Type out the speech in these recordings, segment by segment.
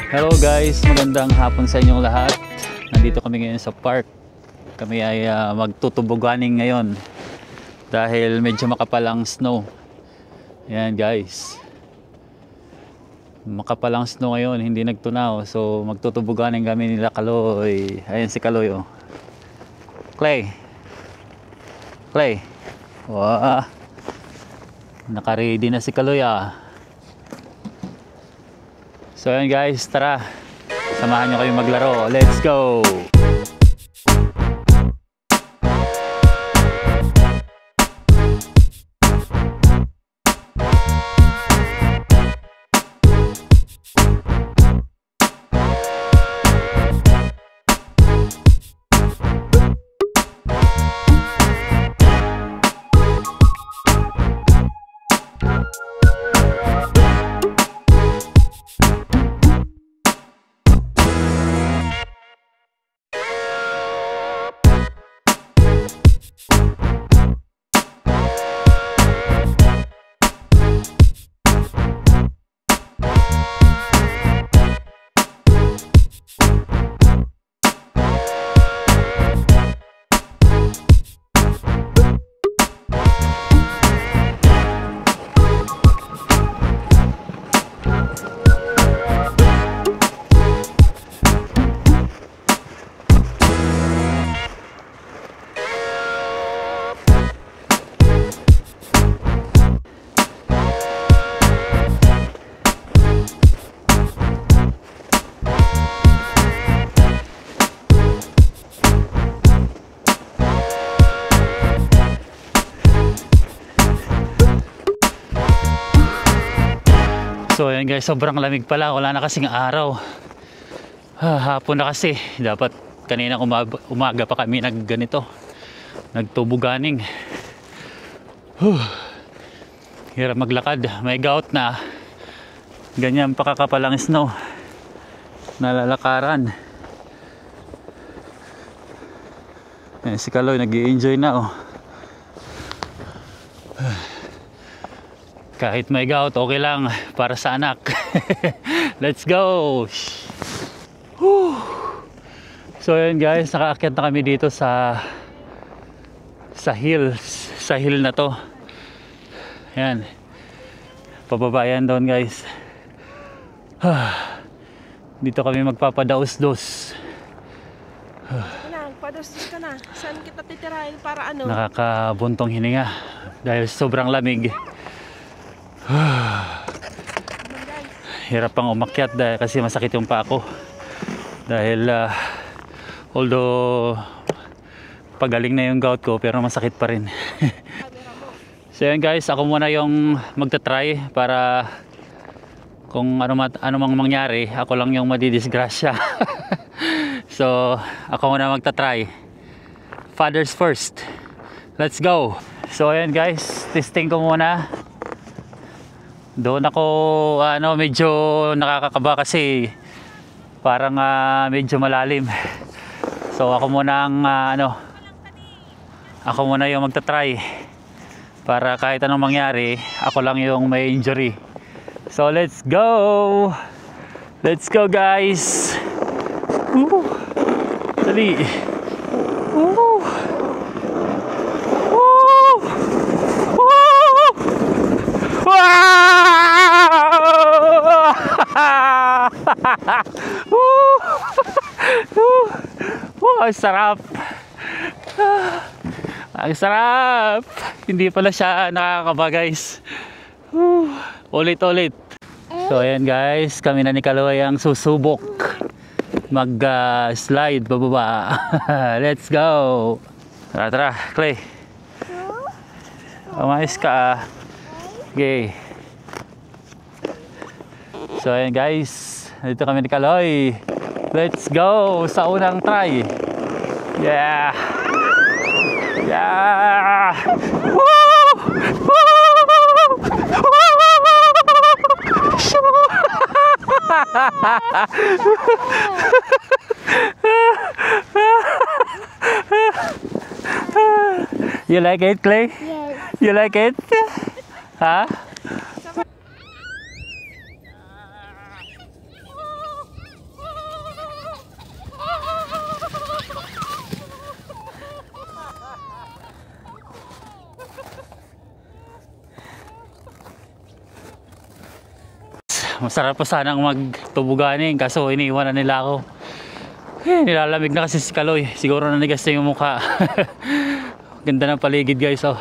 Hello guys, magandang hapon sa inyong lahat. Nandito kami ngayon sa park. Kami ay magtutubuganing ngayon dahil medyo makapal ang snow. Ayan guys, makapal ang snow ngayon, hindi nagtunaw. So magtutubuganing kami nila Kaloy. Ayan si Kaloy oh. Clay. Wow. Naka-ready na si Kaloy ah. So ayan guys, tara, samahan nyo kayo maglaro. Let's go! So ayan guys, sobrang lamig pala, wala na kasing araw. Hapon na kasi, dapat kanina umaga pa kami nagganito, nagtubuganing. Hirap maglakad, may gout na. Ganyan pa kakapal ang snow, nalalakaran. Ayan, si Kaloy nag-i-enjoy na oh. Kahit may gout, okay lang para sa anak. Let's go! So yun guys, nakaakyat na kami dito sa hills, sa hill na to. Yan, pababa yan doon guys. Dito kami magpapadaos-dos. Pados ka na. Saan kita titirahin para ano? Nakakabuntong hininga dahil sobrang lamig. Hirap pang umakyat dahil kasi masakit yung paa ko. Dahil although pagaling na yung gout ko, pero masakit pa rin. So yan guys, ako muna yung magta-try para kung ano mang mangyari, ako lang yung madidisgrasya. So ako muna magta-try. Fathers first. Let's go. So ayan guys, testing ko muna. Doon ako medyo nakakakaba kasi parang medyo malalim. So ako muna ang ako muna yung magta-try para kahit anong mangyari, ako lang yung may injury. So let's go. Let's go guys. Woo! Dali. Woo! Ang sarap. Ang sarap. Hindi pala siya nakakaba guys. Ulit-ulit. So ayan guys, kami na ni Kaloy ang susubok mag slide bababa. Let's go. Tara, Clay. Umayos ka. Okay. So ayan guys, dito kami ni Kaloy. Let's go sa unang try. Yeah. Yeah. Woo! You like it, Clay? Yes. You like it? Huh? Masarap pa sanang magtubuganing kaso iniiwan na nila ako. Nilalamig na kasi si Kaloy. Siguro nanigas na yung mukha. Ganda ng paligid guys. Oh.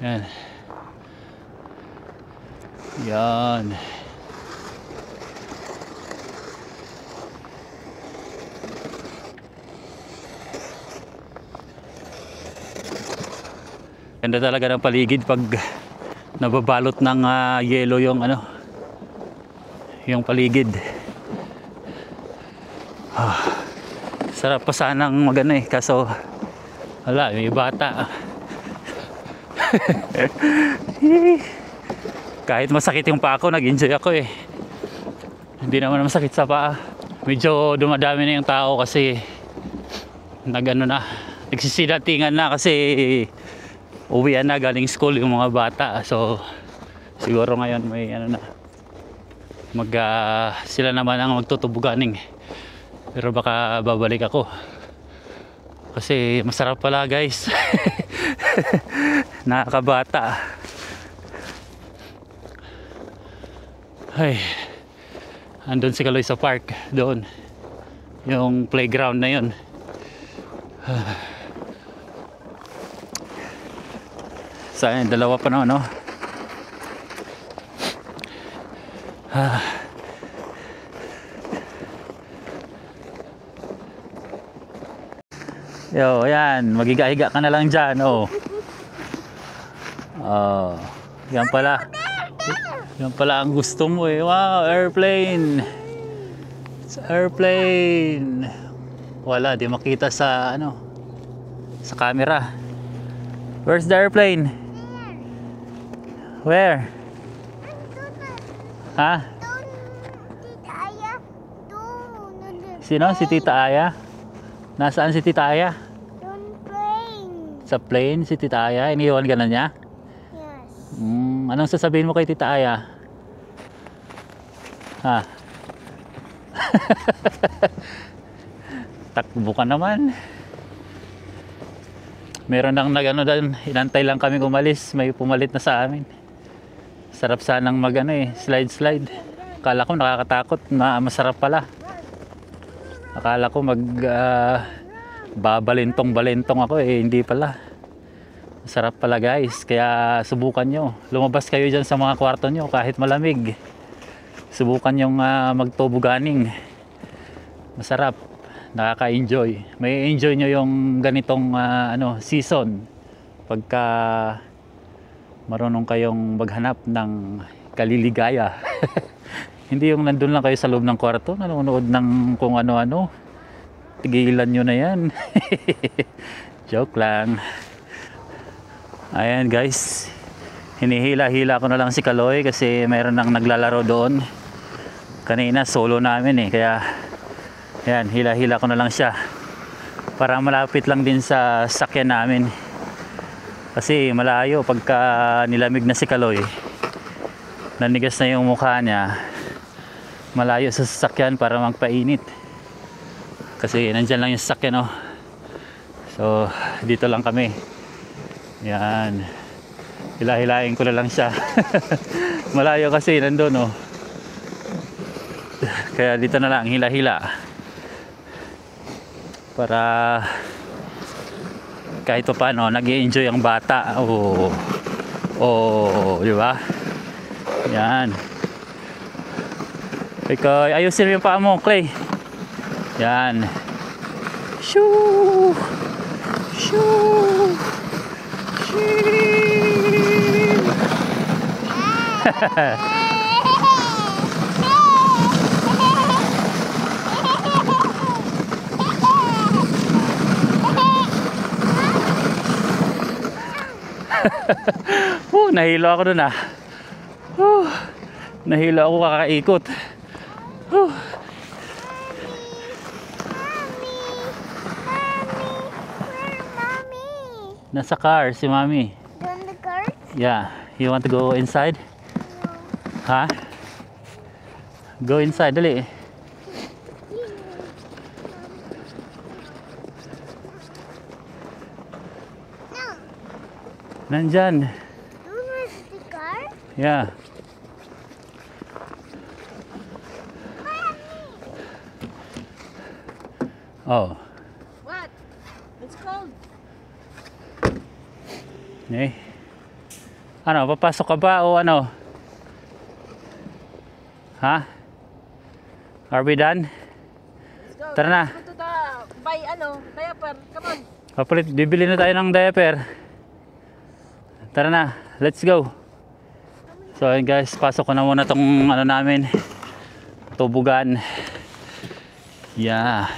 Yan. Yan. Ganda talaga ng paligid pag nababalot ng yelo yung ano, yung paligid. Sarap pa sanang magano eh, kaso wala, may bata. Kahit masakit yung paa ko, nag-enjoy ako eh. Hindi naman masakit sa paa. Medyo dumadami na yung tao kasi nagano na, nagsisidatingan na kasi uwian na galing school yung mga bata. So siguro ngayon may ano na, sila naman ang magtutubuganing. Pero baka babalik ako kasi masarap pala guys. Nakakabata. Ay, andun si Kaloy sa park doon, yung playground na yun. Sayang, dalawa pa na, no? Yo, ayan, magiga-higa ka na lang dyan, oh. Oh, yan pala. Yan pala ang gusto mo eh. Wow, airplane. It's airplane. Wala, di makita sa ano, sa camera. Where's the airplane? Where? Ha? Sino? Si Tita Aya? Nasaan si Tita Aya? Sa plane si Tita Aya? Iniwan ka na niya? Yes. Anong sasabihin mo kay Tita Aya? Ha? Takbo ka naman. Meron nang nagano doon, inantay lang kami umalis, may pumalit na sa amin. Sarap sanang magano eh, slide. Akala ko nakakatakot, na masarap pala. Akala ko babalintong ako eh, hindi pala. Masarap pala guys, kaya subukan nyo. Lumabas kayo dyan sa mga kwarto nyo kahit malamig. Subukan yung magtubuganing. Masarap, nakaka-enjoy. May enjoy nyo yung ganitong season. Pagka marunong kayong maghanap ng kaliligaya. Hindi yung nandun lang kayo sa loob ng kwarto, nanonood ng kung ano-ano. Tigilan nyo na yan. Joke lang. Ayan guys, hinihila-hila ko na lang si Kaloy kasi mayroon nang naglalaro doon. Kanina solo namin eh, kaya ayan, hila-hila ko na lang siya para malapit lang din sa sakyan namin. Kasi malayo pagka nilamig na si Kaloy, nanigas na yung mukha niya, malayo sa sasakyan para magpainit. Kasi nandyan lang yung sasakyan, oh. So dito lang kami. Yan, hila-hilain ko na lang siya. Malayo kasi nandun, oh. Kaya dito na lang, hila-hila para kahit pa paano nag-i-enjoy ang bata. Di ba? Yan. Ikaw, ayusin mo yung paa mo, Clay. Yan. Shoo! Shoo! Nahilo ako dun ah. Nahilo ako kakaikot. Nasa car si Mommy. Doon the car? Yeah. You want to go inside? Ha? Go inside, dali. No. Nandyan. Doon was the car? Yeah. Oh. What? It's cold. Eh. Ano, papasok ka ba o ano? Ha? Are we done? Let's go. Tara na. Let's go to the buy diaper. Come on. Papalit, bibili na tayo ng diaper. Tara na, let's go. So ayun guys, pasok ko na muna tong ano namin. Tubugan. Yeah.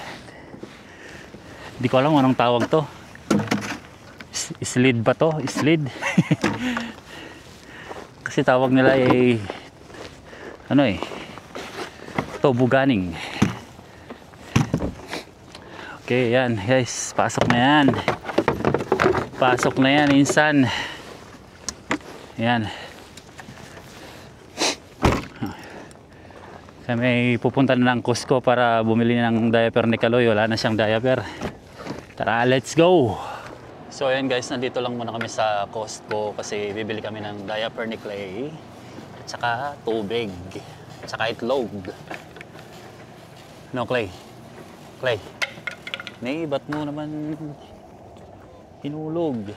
Di ko alam anong tawag to. Slid ba to? Slid? Kasi tawag nila ay ano eh, tubuganing. Okay, yan guys, pasok na yan. Pasok na yan, insan. Yan. Kami pupunta na ng Costco para bumili ng diaper ni Kaloy. Wala na siyang diaper. Tara, let's go! So ayan guys, nandito lang muna kami sa Costco kasi bibili kami ng diaper ni Clay at saka tubig at saka itlog. No, Clay? Clay? Nay, ba't mo naman hinulog?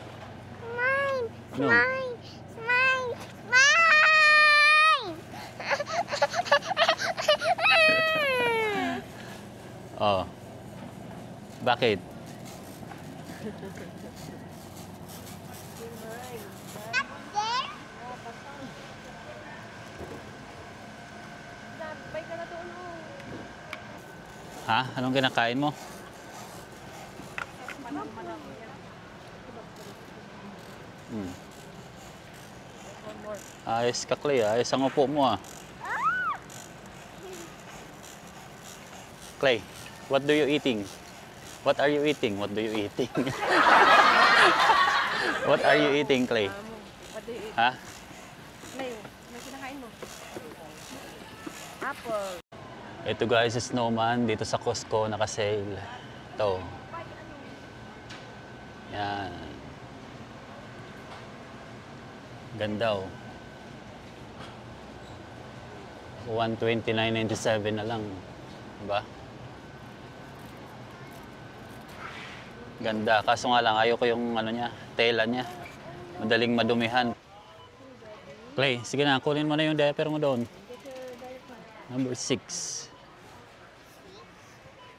Mine. No. Mine. Mine. Mine. Oh. Bakit? There. Buy ka na doon. Ha? Anong kinakain mo? Hmm. One more. Ayos ka, Clay. Ayos ang upo mo ah. Clay, what do you eating? What are you eating? What do you eating? What are you eating, Clay? What do you eat? Ha? May kinakain mo. Apple. Ito guys, snowman dito sa Costco naka-sale. Ito. Yan. Ganda oh. 129.97 na lang. Diba? Ganda. Kaso nga lang, ayoko yung ano niya, tela niya. Madaling madumihan. Clay, sige na, kunin mo na yung diaper mo doon. Number 6.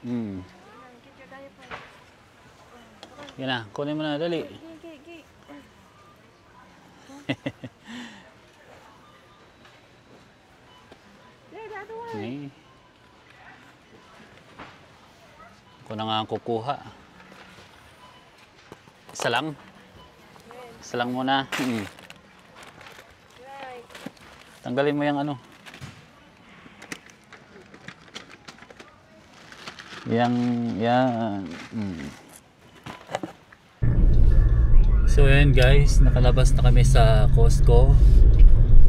Hmm. Get your diaper. Sige na, kunin mo na, dali. Gay. There, the other one. Ay. Ako na nga ang kukuha. Isa lang? Isa lang muna. Right. Tanggalin mo yung ano. Yan. So yun guys, nakalabas na kami sa Costco.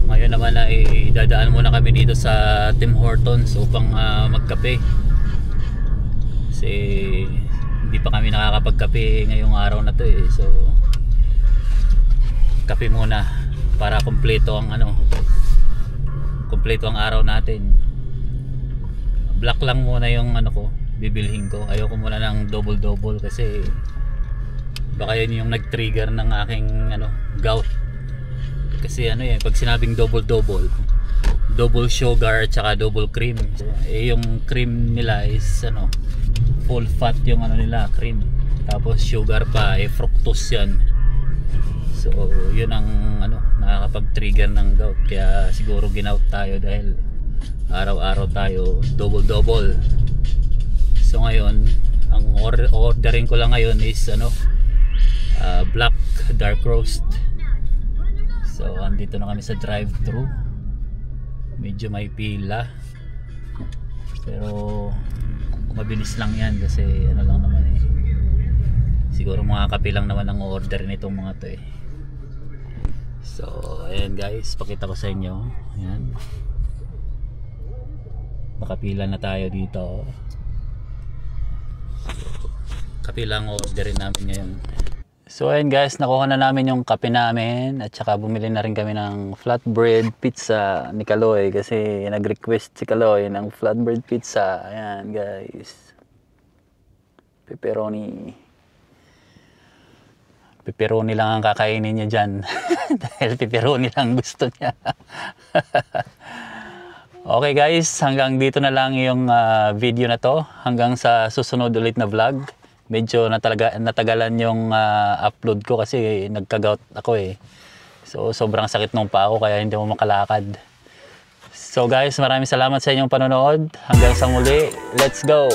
Ngayon naman ay dadaan muna kami dito sa Tim Hortons upang magkape. Kasi hindi pa kami nakakapagkape ngayong araw na to eh. So kape muna para kumpleto ang kumpleto ang araw natin. Black lang muna yung ko, bibilhin ko. Ayoko muna ng double kasi baka yun yung nag-trigger ng aking gout. Kasi pag sinabing double sugar at saka double cream. Yung cream nila is full fat yung nila, cream. Tapos sugar pa, fructose yan. So yun ang nakakapag-trigger ng gout. Kaya siguro ginout tayo dahil araw-araw tayo double. So ngayon, ang ordering ko lang ngayon is black dark roast. So andito na kami sa drive-thru. Medyo may pila. Pero mabilis lang yan kasi lang naman eh. Siguro mga kape lang naman ang order nitong mga to eh. So ayan guys, pakita ko sa inyo. Ayan. Makapila na tayo dito. Kape lang orderin namin ngayon. So ayun guys, nakuha na namin yung kape namin at saka bumili na rin kami ng flatbread pizza ni Kaloy kasi nag-request si Kaloy ng flatbread pizza. Ayan guys. Pepperoni. Pepperoni lang ang kakainin niya dyan. Dahil pepperoni lang gusto niya. Okay guys, hanggang dito na lang yung video na to. Hanggang sa susunod ulit na vlog. Medyo natagalan yung upload ko kasi nagka-gout ako eh. So sobrang sakit nung paa ko kaya hindi mo makalakad. So guys, maraming salamat sa inyong panonood. Hanggang sa muli, let's go!